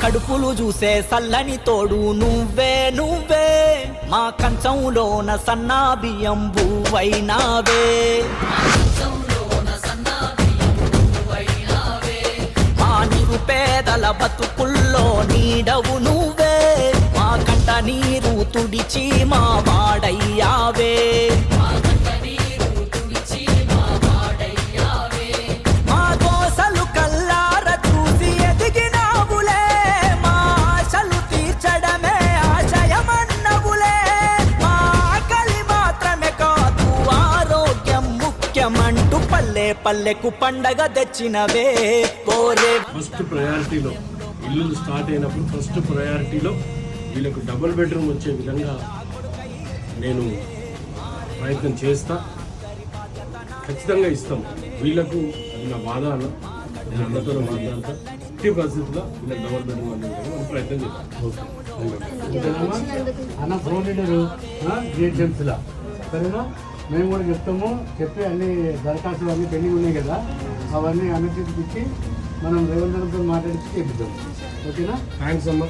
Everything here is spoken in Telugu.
కడుపులు చూసే సల్లని తోడు నువ్వే నువ్వే మా కంచంలోన సన్నా బియ్యం బువ్వైనావే మా నిరుపేదల బతుకుల్లో నీడవు నువ్వే మా కంట నీరు తుడిచి మా వాడయ్యావే మా దోసలు కల్లార చూసి ఎదిగినావులే మా ఆశలు తీర్చడమే ఆశయమన్నవులే మా ఆకలి మాత్రమే కాదు ఆరోగ్యం ముఖ్యమంటూ పల్లె పల్లెకు పండగ తెచ్చినవే ఓరే. ఫస్ట్ ప్రయారిటీలో ఇల్లు స్టార్ట్ అయినప్పుడు ఫస్ట్ ప్రయారిటీలో వీళ్ళకు డబుల్ బెడ్రూమ్ వచ్చే విధంగా నేను ప్రయత్నం చేస్తా, ఖచ్చితంగా ఇస్తాం వీళ్ళకు. అది నా బాధ అన్న, నేను అందరితో మాట్లాడతా. ఎట్టి పరిస్థితుల్లో వీళ్ళకి డబుల్ బెడ్రూమ్ అనే విధంగా మనం ప్రయత్నం చేద్దాం. అన్న ప్రో లీడరు జిహెచ్ఎంసీలా సరేనా, మేము కూడా చెప్తాము. చెప్పి అన్ని దరఖాస్తులు అన్నీ పెండింగ్ ఉన్నాయి కదా, అవన్నీ అన్నిటికి ఇచ్చి మనం రేవంత్ రెడ్డితో మాట్లాడించి చేపిద్దాం. ఓకేనా? థ్యాంక్స్ అమ్మ.